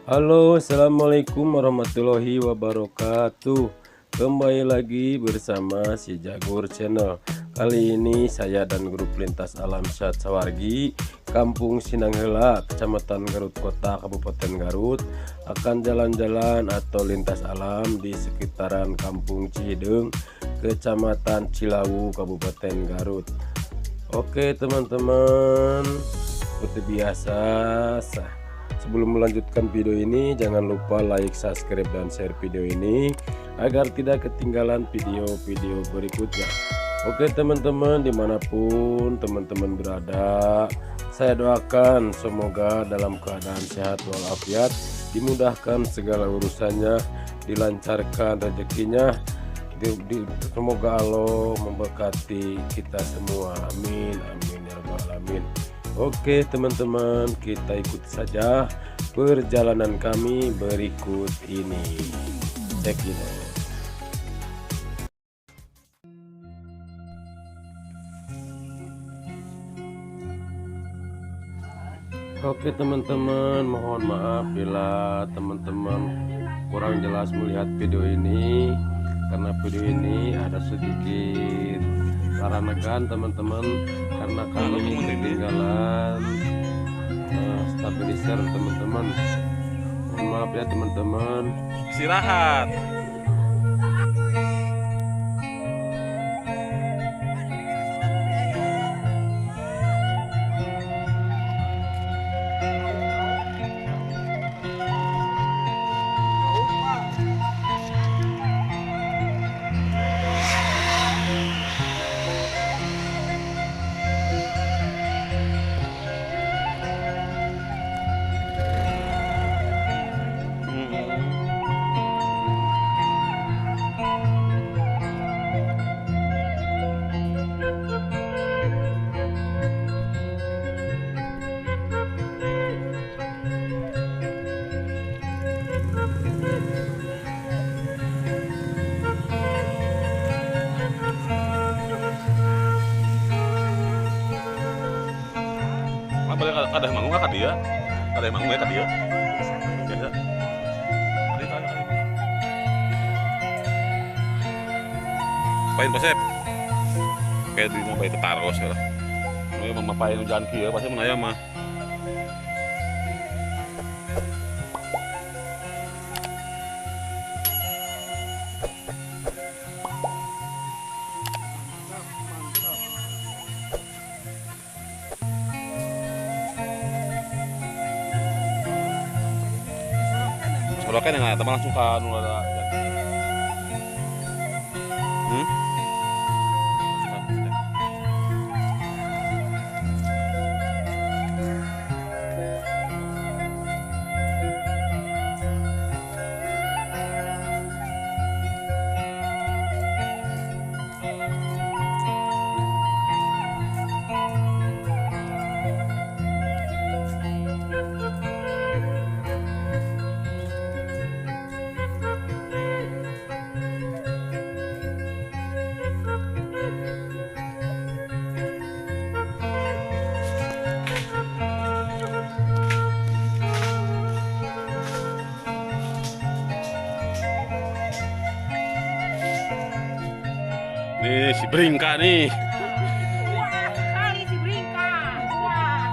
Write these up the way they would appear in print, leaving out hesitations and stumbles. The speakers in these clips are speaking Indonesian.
Halo, assalamualaikum warahmatullahi wabarakatuh. Kembali lagi bersama si Jagur Channel. Kali ini saya dan grup Lintas Alam Syat Sawargi, Kampung Sinanghela, Kecamatan Garut Kota, Kabupaten Garut, akan jalan-jalan atau lintas alam di sekitaran Kampung Cihideng, Kecamatan Cilawu, Kabupaten Garut. Oke teman-teman, seperti biasa, sebelum melanjutkan video ini jangan lupa like, subscribe, dan share video ini agar tidak ketinggalan video-video berikutnya. Oke teman-teman, dimanapun teman-teman berada, saya doakan semoga dalam keadaan sehat walafiat, dimudahkan segala urusannya, dilancarkan rezekinya, semoga Allah memberkati kita semua, amin amin ya rabbal alamin. Oke teman-teman, kita ikuti saja perjalanan kami berikut ini. Check it out. Oke teman-teman, mohon maaf bila teman-teman kurang jelas melihat video ini, karena video ini ada sedikit paramegan teman-teman, karena kami ketinggalan stabilizer teman-teman. Mohon maaf ya teman-teman. Istirahat. Ada yang manggung dia? Ada yang manggung ya dia? Biasa. Pain pasep. Kayak di mau baik taros ya lah. Mau memapain jalan kia pasti menaya mah. Sorokan yang teman langsung kan ada. Nih si Bringka nih. Wah, sekali si Bringka. Wah,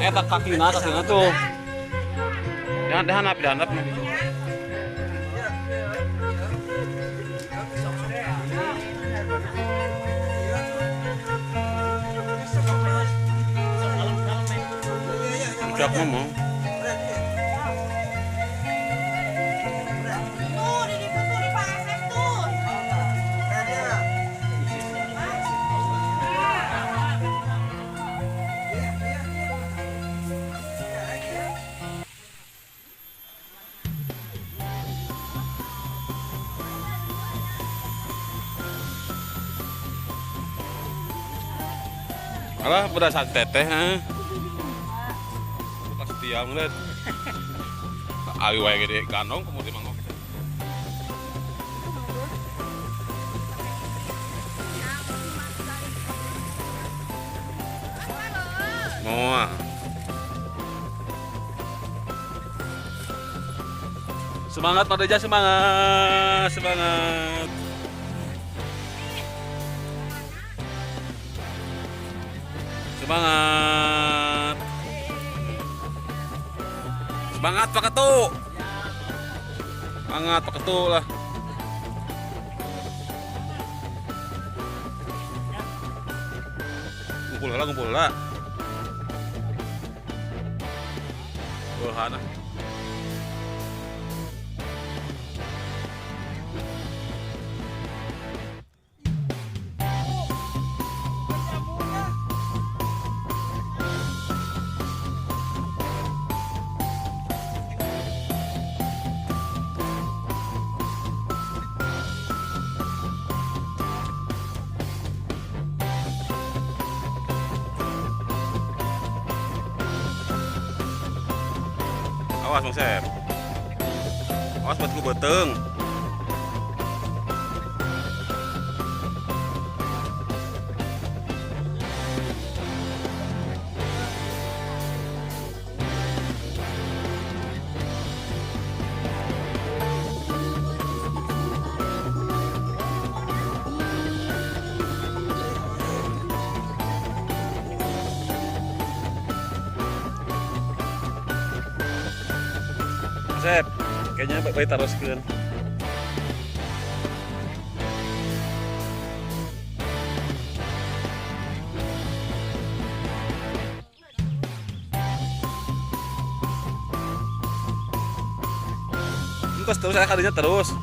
Eta kakina tuh. Jangan dihanap. Ucap ngomong. Alah berdasar teteh pas tiang lihat ayo wae gede ganong kemudian mangok mau semangat Pak Deja, semangat Pak Ketu. Semangat Pak Ketu lah. Ngumpul lah. Hana. Awas Bang Sep. Awas buat gue beteng. Sep, kayaknya baik taruh sekalian. Terus saya kalinya terus.